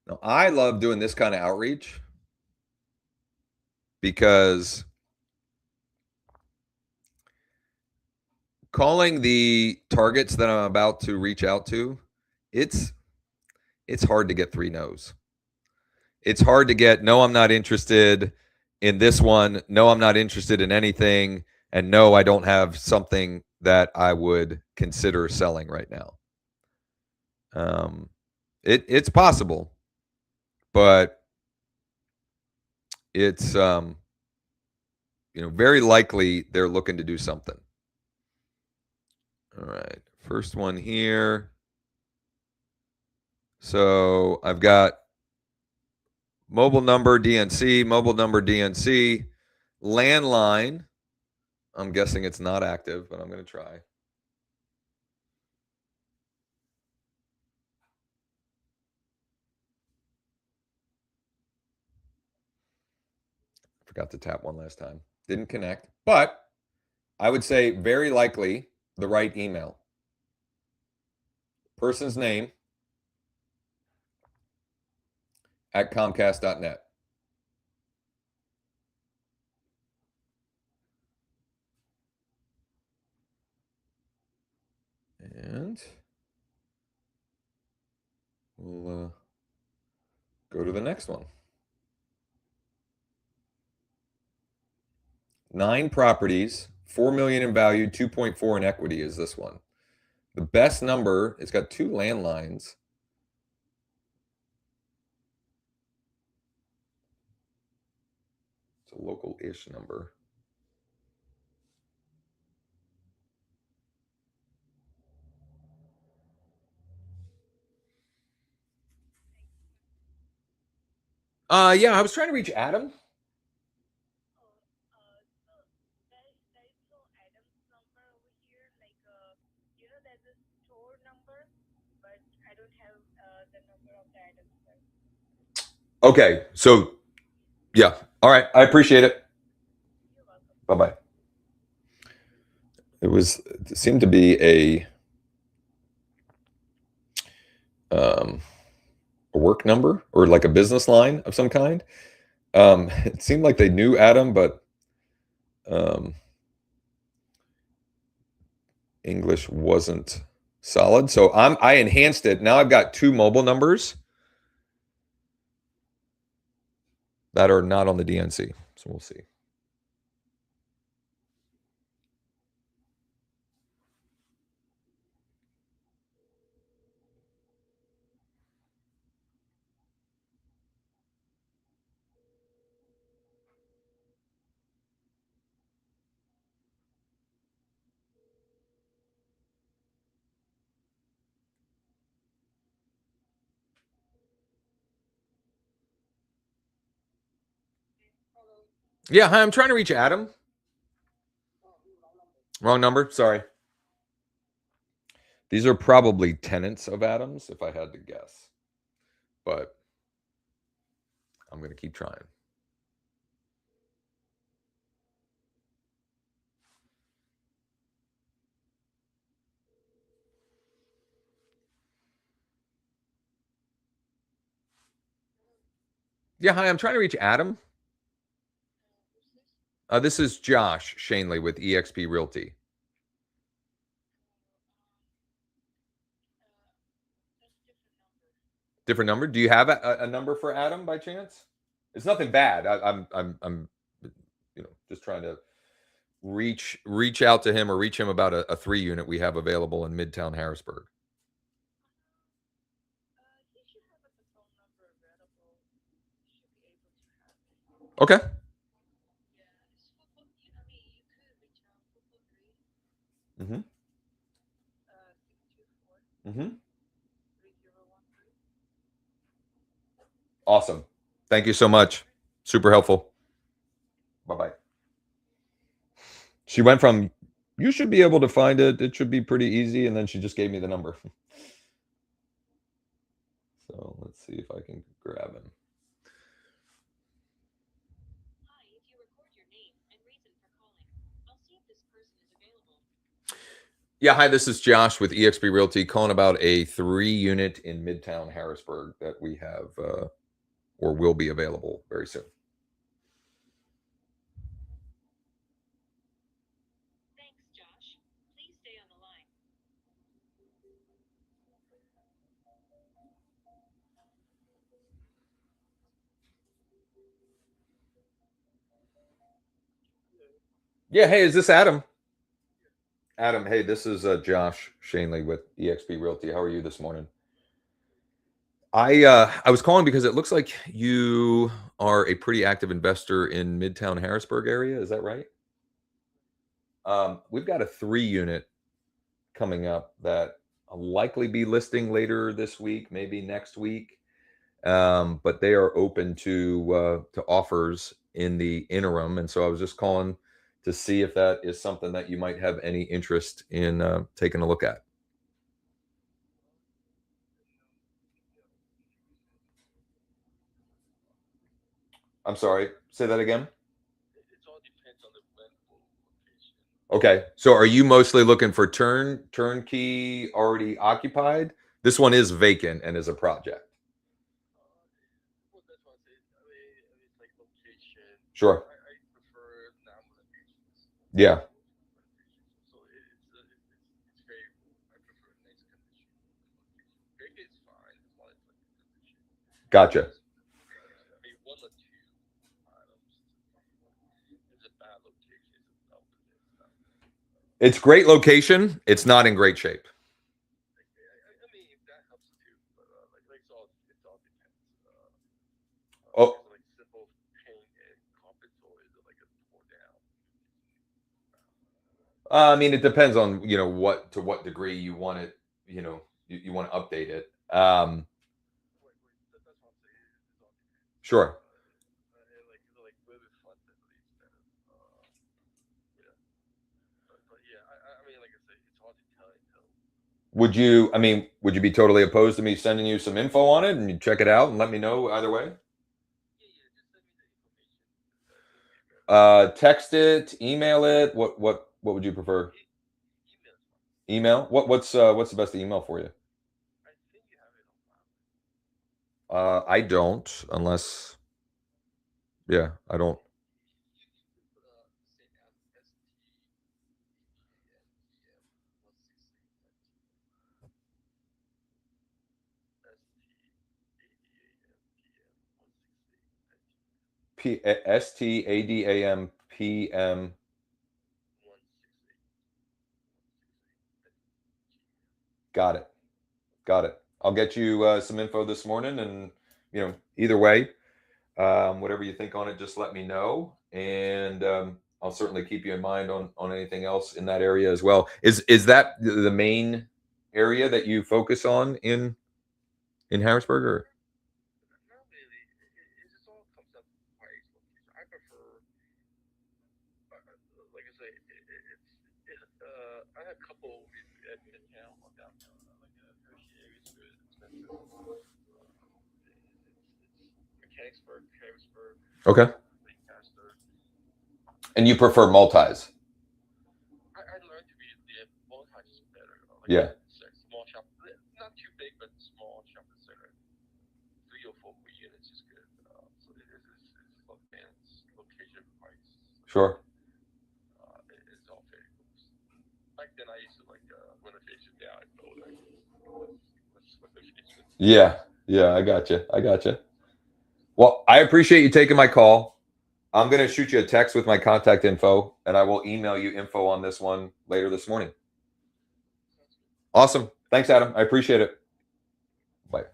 Now, I love doing this kind of outreach because calling the targets that I'm about to reach out to, it's hard to get 3 no's. It's hard to get, no, I'm not interested in this one. No, I'm not interested in anything. And no, I don't have something that I would consider selling right now. It's possible, but it's very likely they're looking to do something. All right, first one here. So I've got mobile number DNC, landline. I'm guessing it's not active, but I'm going to try. Forgot to tap one last time. Didn't connect, but I would say very likely the right email. Person's name at Comcast.net. And we'll go to the next one. 9 properties, 4 million in value, 2.4 in equity is this one. The best number, it's got 2 landlines. It's a local-ish number. Yeah, I was trying to reach Adam. Okay, so yeah. All right, I appreciate it. Bye-bye. It seemed to be a work number or like a business line of some kind. It seemed like they knew Adam, but English wasn't solid. So I enhanced it. Now I've got 2 mobile numbers that are not on the DNC. So we'll see. Yeah, hi, I'm trying to reach Adam. Wrong number. Sorry. These are probably tenants of Adam's, if I had to guess. But I'm going to keep trying. Yeah, hi, I'm trying to reach Adam. This is Josh Shanley with eXp Realty. Different number. Do you have a number for Adam by chance? It's nothing bad. I'm just trying to reach out to him or reach him about a 3 unit we have available in Midtown Harrisburg. Okay. Mm-hmm. Mm-hmm. Awesome. Thank you so much. Super helpful. Bye-bye. She went from, you should be able to find it. It should be pretty easy. And then she just gave me the number. So let's see if I can grab him. Yeah, hi, this is Josh with eXp Realty calling about a 3 unit in Midtown Harrisburg that we have or will be available very soon. Yeah, hey, is this Adam? Adam, hey, this is Josh Shanley with eXp Realty. How are you this morning? I was calling because it looks like you are a pretty active investor in Midtown Harrisburg area. Is that right? We've got a 3 unit coming up that I'll likely be listing later this week, maybe next week. But they are open to offers in the interim, and so I was just calling to see if that is something that you might have any interest in taking a look at. I'm sorry, say that again. Okay, so are you mostly looking for turnkey already occupied? This one is vacant and is a project. Sure. Yeah. Gotcha. It's great location. It's not in great shape. Oh, I mean, it depends on what to what degree you want it. You want to update it. Sure. Would you? I mean, would you be totally opposed to me sending you some info on it and you check it out and let me know either way? Text it, email it. What would you prefer? Email. What's the best email for you? I don't, unless yeah, I don't. STADAMPM. Got it. Got it. I'll get you some info this morning, and either way, whatever you think on it, just let me know, and I'll certainly keep you in mind on anything else in that area as well. Is that the main area that you focus on in Harrisburg, or? Okay. And you prefer multis? Yeah. Sure. Yeah. Yeah. I got you. I got you. Well, I appreciate you taking my call. I'm going to shoot you a text with my contact info, and I will email you info on this one later this morning. Awesome. Thanks, Adam. I appreciate it. Bye.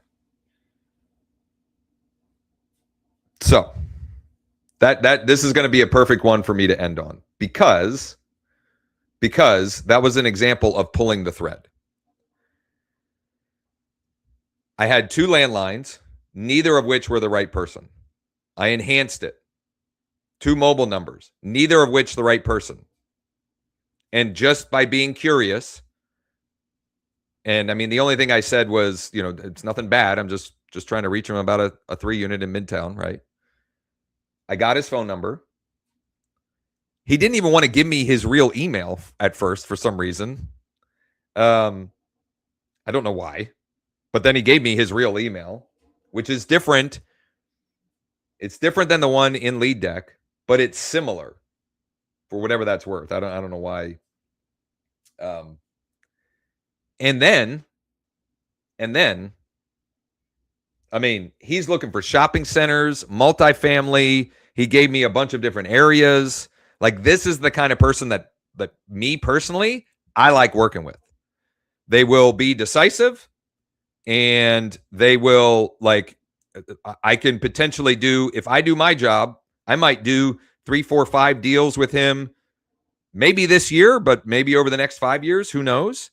So that this is going to be a perfect one for me to end on because that was an example of pulling the thread. I had two landlines, neither of which were the right person. I enhanced it. Two mobile numbers, neither of which the right person. And just by being curious, and I mean, the only thing I said was, it's nothing bad. I'm just trying to reach him about a 3 unit in Midtown, right? I got his phone number. He didn't even want to give me his real email at first for some reason. I don't know why, but then he gave me his real email, which is different. It's different than the one in Lead Deck, but it's similar for whatever that's worth. I don't know why. Um, and then, and then, I mean, he's looking for shopping centers, multifamily. He gave me a bunch of different areas. Like, this is the kind of person that me personally, I like working with. They will be decisive, and they will, like, I can potentially do, if I do my job, I might do 3, 4, 5 deals with him, maybe this year, but maybe over the next 5 years, who knows?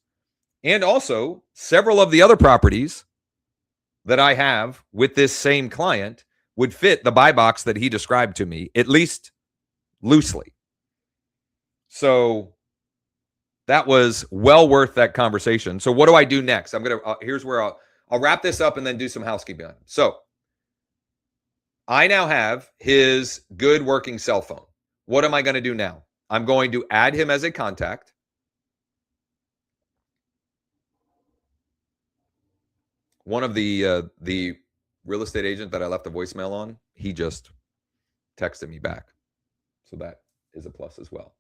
And also, several of the other properties that I have with this same client would fit the buy box that he described to me, at least loosely. So that was well worth that conversation. So what do I do next? I'm going to, here's where I'll wrap this up and then do some housekeeping. So I now have his good working cell phone. What am I going to do now? I'm going to add him as a contact. One of the real estate agent that I left a voicemail on, he just texted me back. So that is a plus as well.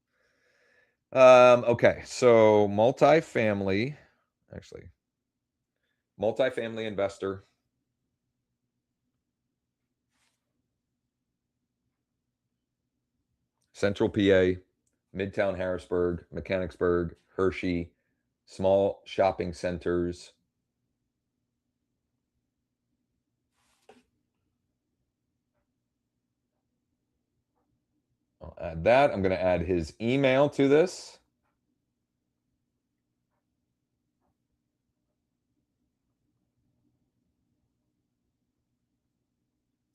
Okay, so multifamily investor. Central PA, Midtown Harrisburg, Mechanicsburg, Hershey, small shopping centers. I'll add that. I'm going to add his email to this.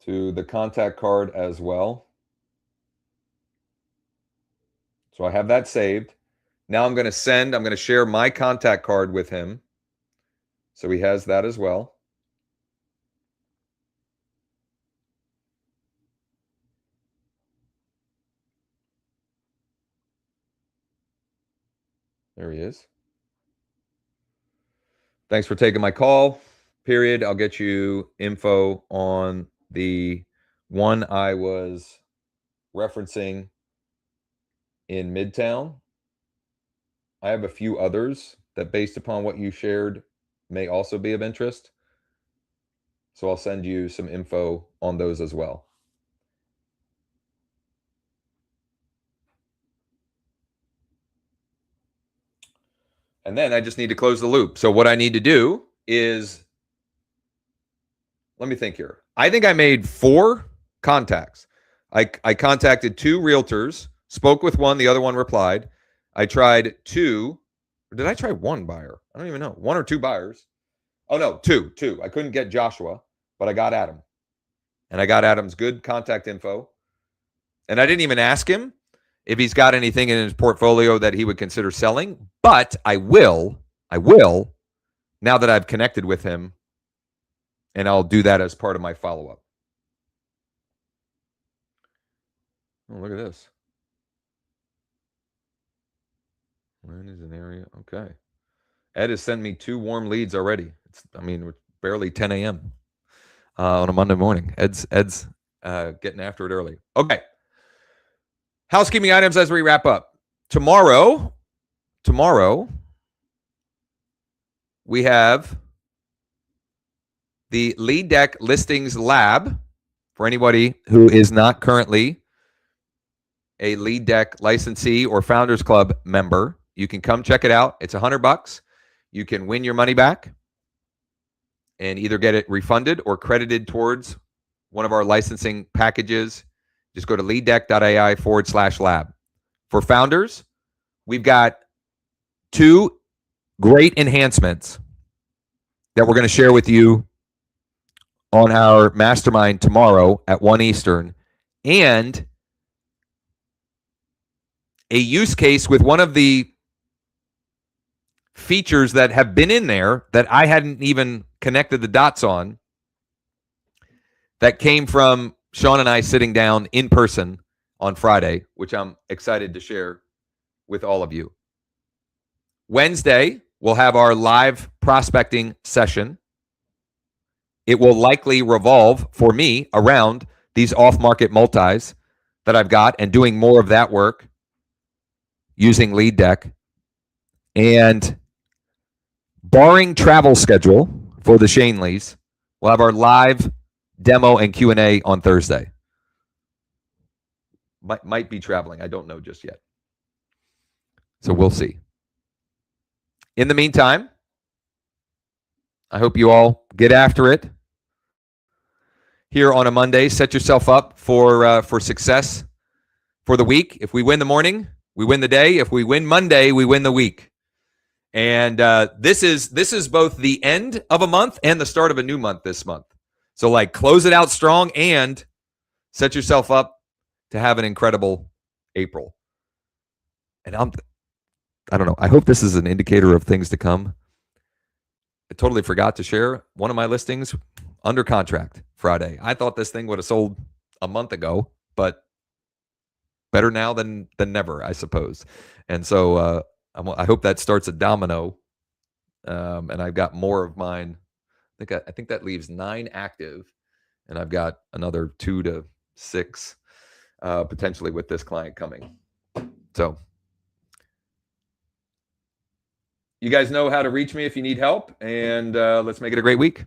To the contact card as well. So I have that saved. Now I'm going to share my contact card with him. So he has that as well. There he is. Thanks for taking my call. Period. I'll get you info on the one I was referencing in Midtown. I have a few others that, based upon what you shared, may also be of interest. So I'll send you some info on those as well. And then I just need to close the loop. So what I need to do is, let me think here. I think I made 4 contacts. I contacted 2 realtors, spoke with one, the other one replied. I tried 2, or did I try 1 buyer? I don't even know. 1 or 2 buyers. Oh no, 2. I couldn't get Joshua, but I got Adam. And I got Adam's good contact info. And I didn't even ask him if he's got anything in his portfolio that he would consider selling, but I will, now that I've connected with him, and I'll do that as part of my follow-up. Oh, look at this. When is an area? Okay. Ed has sent me 2 warm leads already. We're barely 10 a.m. On a Monday morning. Ed's getting after it early. Okay. Housekeeping items as we wrap up. Tomorrow, we have the Lead Deck Listings Lab for anybody who is not currently a Lead Deck licensee or Founders Club member. You can come check it out. It's $100. You can win your money back and either get it refunded or credited towards one of our licensing packages. Just go to leaddeck.ai/lab. For founders, we've got 2 great enhancements that we're going to share with you on our mastermind tomorrow at 1 Eastern, and a use case with one of the features that have been in there that I hadn't even connected the dots on, that came from Sean and I sitting down in person on Friday, which I'm excited to share with all of you. Wednesday, we'll have our live prospecting session. It will likely revolve for me around these off-market multis that I've got and doing more of that work using Lead Deck. And barring travel schedule for the Shanleys, we'll have our live demo and Q&A on Thursday. might be traveling. I don't know just yet. So we'll see. In the meantime, I hope you all get after it here on a Monday. Set yourself up for success for the week. If we win the morning, we win the day. If we win Monday, we win the week. And this is both the end of a month and the start of a new month this month. So like close it out strong and set yourself up to have an incredible April. And I don't know. I hope this is an indicator of things to come. I totally forgot to share one of my listings under contract Friday. I thought this thing would have sold a month ago, but better now than never, I suppose. And so I hope that starts a domino. And I've got more of mine. I think that leaves 9 active, and I've got another 2 to 6 potentially with this client coming. So you guys know how to reach me if you need help, and let's make it a great week.